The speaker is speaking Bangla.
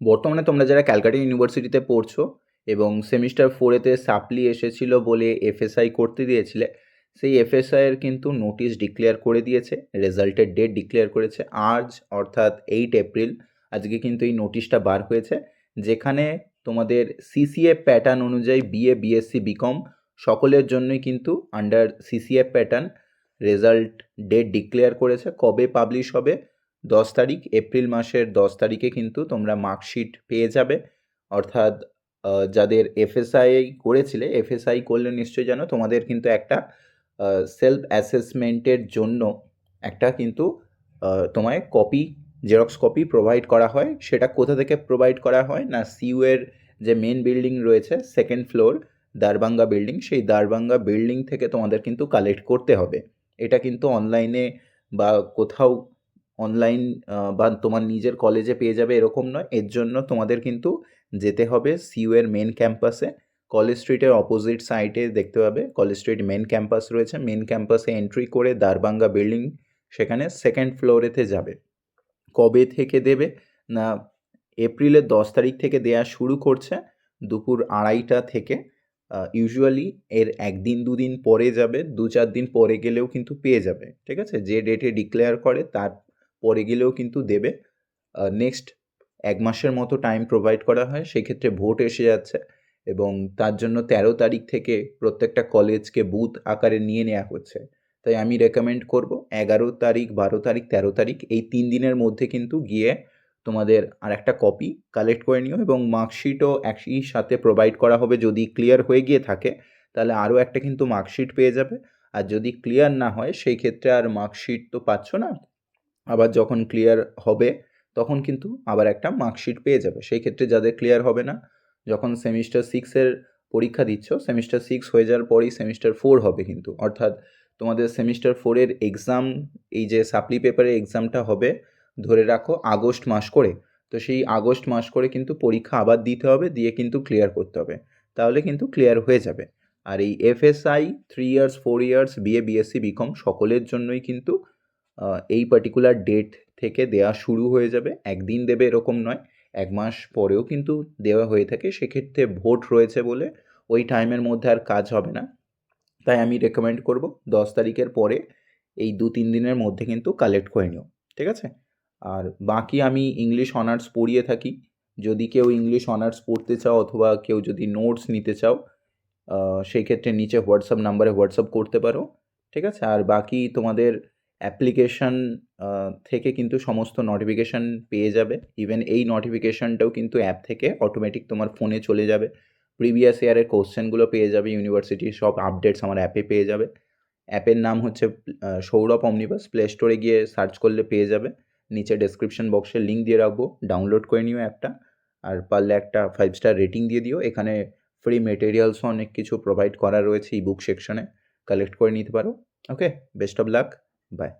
বর্তমানে তোমরা যারা ক্যালকাটা ইউনিভার্সিটিতে পড়ছো এবং সেমিস্টার 4-এতে সাপ্লি এসেছিল বলে এফএসআই করতে দিয়েছিলে, সেই এফএসআইয়ের কিন্তু নোটিশ ডিক্লেয়ার করে দিয়েছে, রেজাল্টের ডেট ডিক্লেয়ার করেছে আজ, অর্থাৎ 8 এপ্রিল। আজকে কিন্তু এই নোটিশটা বার হয়েছে, যেখানে তোমাদের সিসিএফ প্যাটার্ন অনুযায়ী বিএ, বিএসসি, বিকম সকলের জন্যই কিন্তু under CCF pattern result date declare করেছে। কবে পাবলিশ হবে? 10 তারিখ, এপ্রিল মাসের 10 তারিখে কিন্তু তোমরা মার্কশিট পেয়ে যাবে। অর্থাৎ যাদের এফএসআই করেছিলে, এফএসআই করলে নিশ্চয়ই জানো তোমাদের কিন্তু একটা সেলফ অ্যাসেসমেন্টের জন্য একটা কিন্তু তোমায় কপি, জেরক্স কপি প্রোভাইড করা হয়। সেটা কোথা থেকে প্রোভাইড করা হয় না, সিইউয়ের যে মেন বিল্ডিং রয়েছে, সেকেন্ড ফ্লোর দারবাঙ্গা বিল্ডিং, সেই দারবাঙ্গা বিল্ডিং থেকে তোমাদের কিন্তু কালেক্ট করতে হবে। এটা কিন্তু অনলাইনে বা কোথাও অনলাইন বা তোমার নিজের কলেজে পেয়ে যাবে এরকম নয়। এর জন্য তোমাদের কিন্তু যেতে হবে সিইউয়ের মেন ক্যাম্পাসে, কলেজ স্ট্রিটের অপোজিট সাইডে দেখতে পাবে কলেজ স্ট্রিট মেন ক্যাম্পাস রয়েছে। মেন ক্যাম্পাসে এন্ট্রি করে দারবাঙ্গা বিল্ডিং, সেখানে সেকেন্ড ফ্লোরেতে যাবে। কবে থেকে দেবে না, এপ্রিলের 10 তারিখ থেকে দেয়া শুরু করছে, দুপুর 2:30টা থেকে। ইউজুয়ালি এর একদিন দুদিন পরে যাবে, 2-4 দিন পরে গেলেও কিন্তু পেয়ে যাবে, ঠিক আছে? যে ডেটে ডিক্লেয়ার করে তার পরে গেলেও কিন্তু দেবে। নেক্সট 1 মাসের মতো টাইম প্রোভাইড করা হয়। সেক্ষেত্রে ভোট এসে যাচ্ছে এবং তার জন্য 13 তারিখ থেকে প্রত্যেকটা কলেজকে বুথ আকারে নিয়ে নেওয়া হচ্ছে। তাই আমি রেকমেন্ড করব 11 তারিখ, 12 তারিখ, 13 তারিখ এই 3 দিনের মধ্যে কিন্তু গিয়ে তোমাদের আরেকটা কপি কালেক্ট করে নিও, এবং মার্কশিটও একই সাথে প্রোভাইড করা হবে। যদি ক্লিয়ার হয়ে গিয়ে থাকে তাহলে আরও একটা কিন্তু মার্কশিট পেয়ে যাবে, আর যদি ক্লিয়ার না হয় সেই ক্ষেত্রে আর মার্কশিট তো পাচ্ছ না, আবার যখন ক্লিয়ার হবে তখন কিন্তু আবার একটা মার্কশিট পেয়ে যাবে। সেই ক্ষেত্রে যাদের ক্লিয়ার হবে না, যখন সেমিস্টার 6-এর পরীক্ষা দিচ্ছ, সেমিস্টার 6 হয়ে যাওয়ার পরেই সেমিস্টার 4 হবে কিন্তু, অর্থাৎ তোমাদের সেমিস্টার 4-এর এক্সাম, এই যে সাপ্লি পেপারের এক্সামটা হবে ধরে রাখো আগস্ট মাস করে, তো সেই আগস্ট মাস করে কিন্তু পরীক্ষা আবার দিতে হবে, দিয়ে কিন্তু ক্লিয়ার করতে হবে, তাহলে কিন্তু ক্লিয়ার হয়ে যাবে। আর এই FSI 3 years, 4 years, BA, BSc, BCom সকলের জন্যই কিন্তু এই পার্টিকুলার ডেট থেকে দেওয়া শুরু হয়ে যাবে। একদিন দেবে এরকম নয়, 1 মাস পরেও কিন্তু দেওয়া হয়ে থাকে। সেক্ষেত্রে ভোট রয়েছে বলে ওই টাইমের মধ্যে আর কাজ হবে না। তাই আমি রেকমেন্ড করব 10 তারিখের পরে এই 2-3 দিনের মধ্যে কিন্তু কালেক্ট করে নিও, ঠিক আছে? আর বাকি আমি ইংলিশ অনার্স পড়িয়ে থাকি। যদি কেউ ইংলিশ অনার্স পড়তে চাও অথবা কেউ যদি নোটস নিতে চাও, সেই ক্ষেত্রে নিচে হোয়াটসঅ্যাপ নাম্বারে হোয়াটসঅ্যাপ করতে পারো, ঠিক আছে? আর বাকি তোমাদের অ্যাপ্লিকেশান থেকে কিন্তু সমস্ত নোটিফিকেশান পেয়ে যাবে। ইভেন এই নোটিফিকেশানটাও কিন্তু অ্যাপ থেকে অটোমেটিক তোমার ফোনে চলে যাবে। প্রিভিয়াস ইয়ারের কোশ্চেনগুলো পেয়ে যাবে, ইউনিভার্সিটির সব আপডেটস আমার অ্যাপে পেয়ে যাবে। অ্যাপের নাম হচ্ছে সৌরভ অমনিবাস। প্লে স্টোরে গিয়ে সার্চ করলে পেয়ে যাবে। নিচে ডেসক্রিপশন বক্সে লিঙ্ক দিয়ে রাখবো, ডাউনলোড করে নিও অ্যাপটা। আর পারলে একটা 5 স্টার রেটিং দিয়ে দিও। এখানে ফ্রি মেটেরিয়ালসও অনেক কিছু প্রোভাইড করা রয়েছে ই বুক সেকশনে, কালেক্ট করে নিতে পারো। ওকে, বেস্ট অফ লাক, বাই।